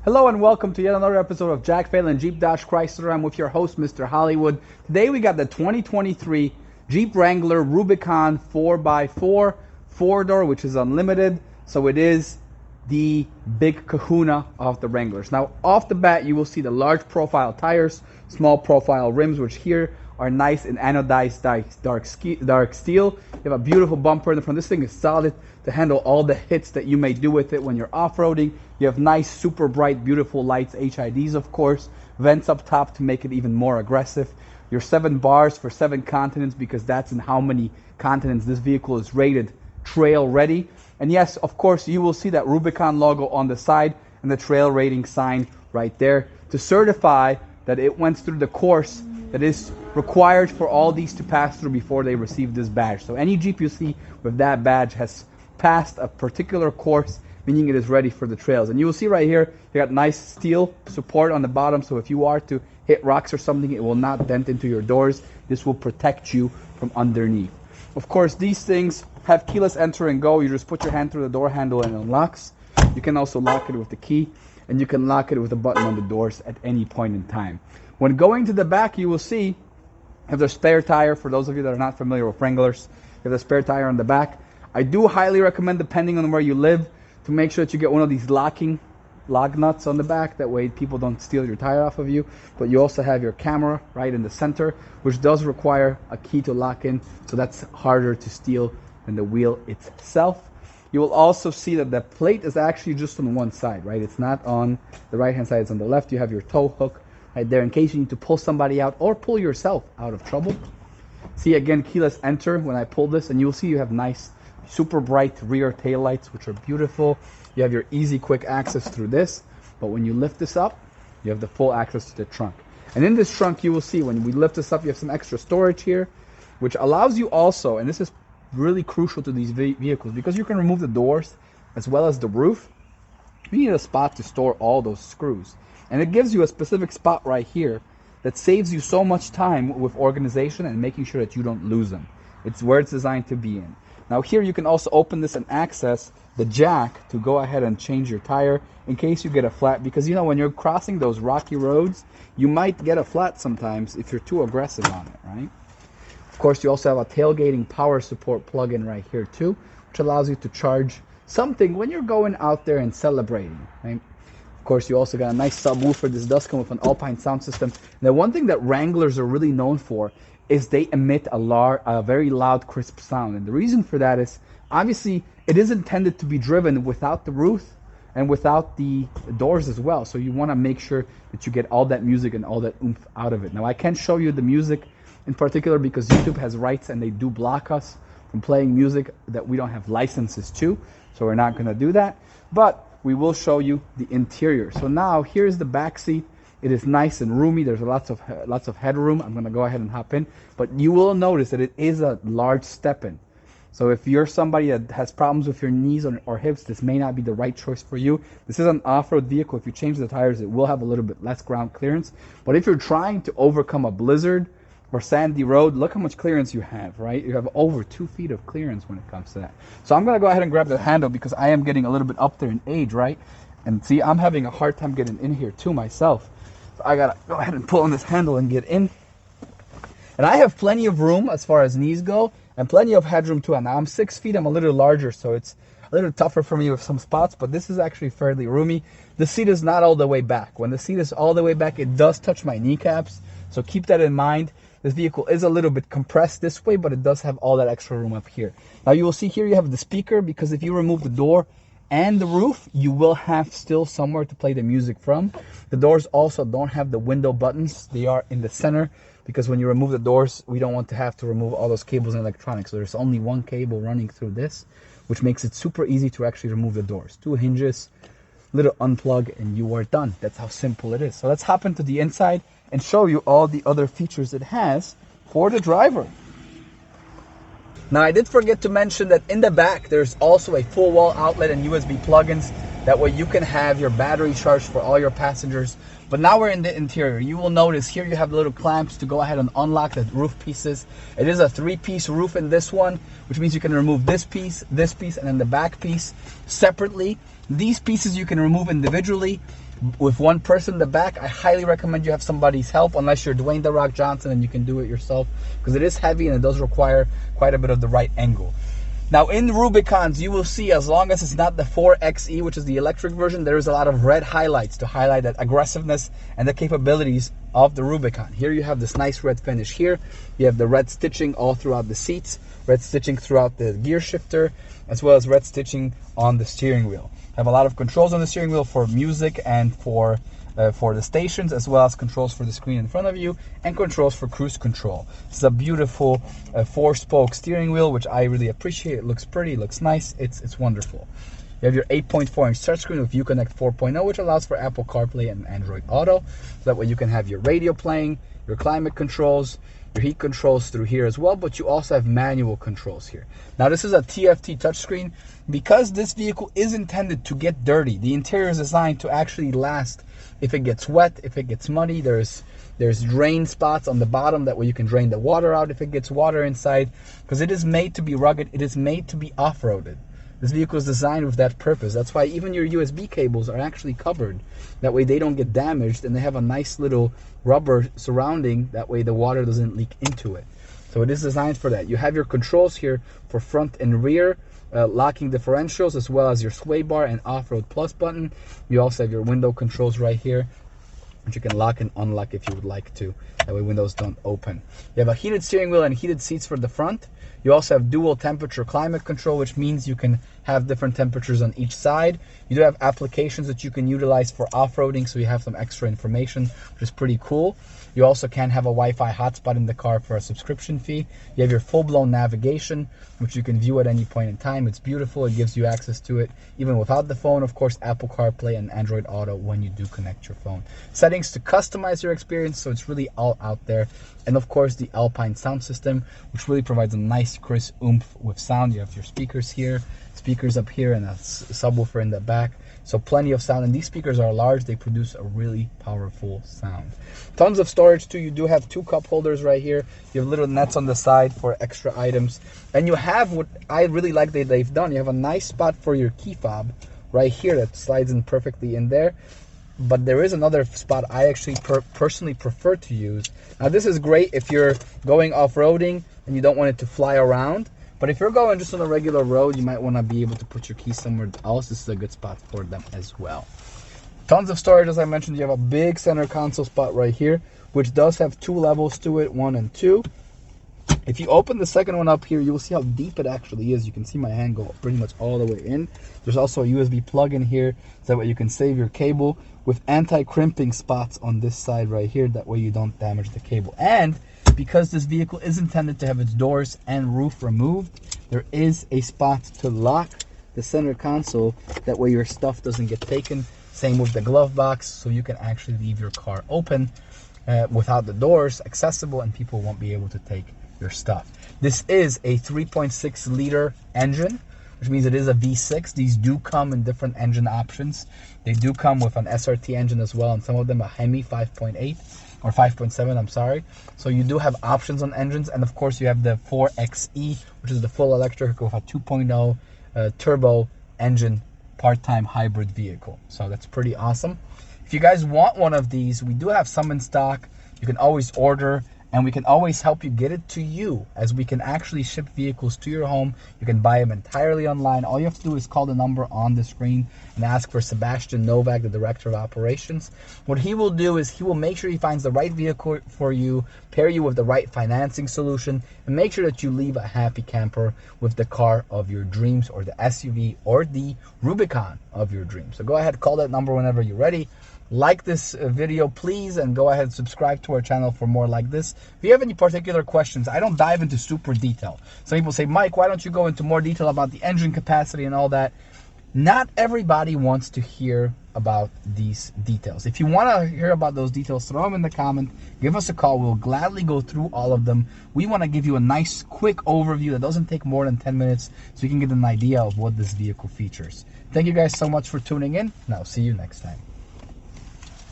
Hello and welcome to yet another episode of Jack Phelan Jeep Chrysler. I'm with your host, Mr. Hollywood. Today we got the 2023 Jeep Wrangler Rubicon 4x4 4-door, which is unlimited. So it is the big kahuna of the Wranglers. Now, off the bat, you will see the large profile tires, small profile rims, which here are nice in anodized dark steel. You have a beautiful bumper in the front. This thing is solid to handle all the hits that you may do with it when you're off-roading. You have nice, super bright, beautiful lights, HIDs of course, vents up top to make it even more aggressive. Your 7 bars for 7 continents, because that's in how many continents this vehicle is rated trail ready. And yes, of course, you will see that Rubicon logo on the side and the trail rating sign right there to certify that it went through the course that is required for all these to pass through before they receive this badge. So any Jeep you see with that badge has passed a particular course, meaning it is ready for the trails. And you will see right here, you got nice steel support on the bottom, so if you are to hit rocks or something, it will not dent into your doors. This will protect you from underneath. Of course, these things have keyless enter and go. You just put your hand through the door handle and it unlocks. You can also lock it with the key, and you can lock it with a button on the doors at any point in time. When going to the back, you will see you have the spare tire. For those of you that are not familiar with Wranglers, you have the spare tire on the back. I do highly recommend, depending on where you live, to make sure that you get one of these log nuts on the back. That way people don't steal your tire off of you. But you also have your camera right in the center, which does require a key to lock in, so that's harder to steal than the wheel itself. You will also see that the plate is actually just on one side, right? It's not on the right hand side, it's on the left. You have your tow hook right there in case you need to pull somebody out or pull yourself out of trouble. See, again, keyless enter when I pull this, and you'll see you have nice super bright rear tail lights, which are beautiful. You have your easy quick access through this, but when you lift this up, you have the full access to the trunk. And in this trunk, you will see when we lift this up, you have some extra storage here, which allows you also, and this is really crucial to these vehicles, because you can remove the doors as well as the roof. You need a spot to store all those screws, and it gives you a specific spot right here that saves you so much time with organization and making sure that you don't lose them. It's where it's designed to be in. Now here you can also open this and access the jack to go ahead and change your tire in case you get a flat, because you know when you're crossing those rocky roads, you might get a flat sometimes if you're too aggressive on it, right? Of course, you also have a tailgating power support plug-in right here too, which allows you to charge something when you're going out there and celebrating, right? Of course, you also got a nice subwoofer. This does come with an Alpine sound system. Now, one thing that Wranglers are really known for is they emit a very loud, crisp sound. And the reason for that is, obviously, it is intended to be driven without the roof and without the doors as well. So you want to make sure that you get all that music and all that oomph out of it. Now, I can't show you the music in particular because YouTube has rights and they do block us from playing music that we don't have licenses to. So we're not going to do that. But we will show you the interior. So now, here's the back seat. It is nice and roomy. There's lots of headroom. I'm going to go ahead and hop in. But you will notice that it is a large step-in. So if you're somebody that has problems with your knees or hips, this may not be the right choice for you. This is an off-road vehicle. If you change the tires, it will have a little bit less ground clearance. But if you're trying to overcome a blizzard or sandy road, look how much clearance you have, right? You have over 2 feet of clearance when it comes to that. So I'm going to go ahead and grab the handle because I am getting a little bit up there in age, right? And see, I'm having a hard time getting in here too myself. So I gotta go ahead and pull on this handle and get in. And I have plenty of room as far as knees go, and plenty of headroom too. And now I'm 6 feet, I'm a little larger, so it's a little tougher for me with some spots, but this is actually fairly roomy. The seat is not all the way back. When the seat is all the way back, it does touch my kneecaps, so keep that in mind. This vehicle is a little bit compressed this way, but it does have all that extra room up here. Now you will see here you have the speaker, because if you remove the door and the roof, you will have still somewhere to play the music from. The doors also don't have the window buttons. They are in the center, because when you remove the doors, we don't want to have to remove all those cables and electronics. So there's only one cable running through this, which makes it super easy to actually remove the doors. 2 hinges, little unplug, and you are done. That's how simple it is. So let's hop into the inside and show you all the other features it has for the driver. Now, I did forget to mention that in the back, there's also a full wall outlet and USB plugins. That way you can have your battery charged for all your passengers. But now we're in the interior. You will notice here you have little clamps to go ahead and unlock the roof pieces. It is a 3-piece roof in this one, which means you can remove this piece, and then the back piece separately. These pieces you can remove individually with one person in the back. I highly recommend you have somebody's help, unless you're Dwayne "The Rock" Johnson and you can do it yourself, because it is heavy and it does require quite a bit of the right angle. Now in Rubicons, you will see, as long as it's not the 4xe, which is the electric version, there is a lot of red highlights to highlight that aggressiveness and the capabilities of the Rubicon. Here you have this nice red finish here. You have the red stitching all throughout the seats, red stitching throughout the gear shifter, as well as red stitching on the steering wheel. Have a lot of controls on the steering wheel for music and for the stations, as well as controls for the screen in front of you and controls for cruise control. This is a beautiful 4-spoke steering wheel, which I really appreciate. It looks pretty, it looks nice, it's wonderful. You have your 8.4-inch touchscreen with Uconnect 4.0, which allows for Apple CarPlay and Android Auto. So that way you can have your radio playing, your climate controls, your heat controls through here as well, but you also have manual controls here. Now this is a TFT touchscreen. Because this vehicle is intended to get dirty, the interior is designed to actually last if it gets wet, if it gets muddy. There's drain spots on the bottom, that way you can drain the water out if it gets water inside, because it is made to be rugged, it is made to be off-roaded. This vehicle is designed with that purpose. That's why even your USB cables are actually covered. That way they don't get damaged, and they have a nice little rubber surrounding, that way the water doesn't leak into it. So it is designed for that. You have your controls here for front and rear, locking differentials, as well as your sway bar and off-road plus button. You also have your window controls right here, which you can lock and unlock if you would like to. That way windows don't open. You have a heated steering wheel and heated seats for the front. You also have dual temperature climate control, which means you can have different temperatures on each side. You do have applications that you can utilize for off-roading, so you have some extra information, which is pretty cool. You also can have a Wi-Fi hotspot in the car for a subscription fee. You have your full-blown navigation, which you can view at any point in time. It's beautiful. It gives you access to it even without the phone. Of course, Apple CarPlay and Android Auto when you do connect your phone. Settings to customize your experience, so it's really all out there. And of course, the Alpine sound system, which really provides a nice crisp oomph with sound. You have your speakers here, speakers up here, and a subwoofer in the back. So plenty of sound, and these speakers are large. They produce a really powerful sound. Tons of storage too. You do have 2 cup holders right here. You have little nets on the side for extra items, and you have what I really like that they've done. You have a nice spot for your key fob right here that slides in perfectly in there. But there is another spot I actually personally prefer to use. Now this is great if you're going off-roading and you don't want it to fly around. But if you're going just on a regular road, you might want to be able to put your keys somewhere else. This is a good spot for them as well. Tons of storage, as I mentioned. You have a big center console spot right here, which does have 2 levels to it, 1 and 2. If you open the second one up here, you will see how deep it actually is. You can see my hand go pretty much all the way in. There's also a USB plug in here, so that way you can save your cable, with anti-crimping spots on this side right here. That way you don't damage the cable. And because this vehicle is intended to have its doors and roof removed, there is a spot to lock the center console. That way your stuff doesn't get taken. Same with the glove box, so you can actually leave your car open without the doors accessible, and people won't be able to take your stuff. This is a 3.6 liter engine, which means it is a V6. These do come in different engine options. They do come with an SRT engine as well, and some of them a Hemi 5.8 or 5.7, I'm sorry. So you do have options on engines, and of course you have the 4xe, which is the full electric with a 2.0 turbo engine, part-time hybrid vehicle. So that's pretty awesome. If you guys want one of these, we do have some in stock. You can always order, and we can always help you get it to you, as we can actually ship vehicles to your home. You can buy them entirely online. All you have to do is call the number on the screen and ask for Sebastian Novak, the Director of Operations. What he will do is he will make sure he finds the right vehicle for you, pair you with the right financing solution, and make sure that you leave a happy camper with the car of your dreams, or the SUV, or the Rubicon of your dreams. So go ahead, call that number whenever you're ready. Like this video, please, and go ahead and subscribe to our channel for more like this. If you have any particular questions, I don't dive into super detail. Some people say, Mike, why don't you go into more detail about the engine capacity and all that? Not everybody wants to hear about these details. If you want to hear about those details, throw them in the comment. Give us a call. We'll gladly go through all of them. We want to give you a nice, quick overview that doesn't take more than 10 minutes, so you can get an idea of what this vehicle features. Thank you guys so much for tuning in, and I'll see you next time.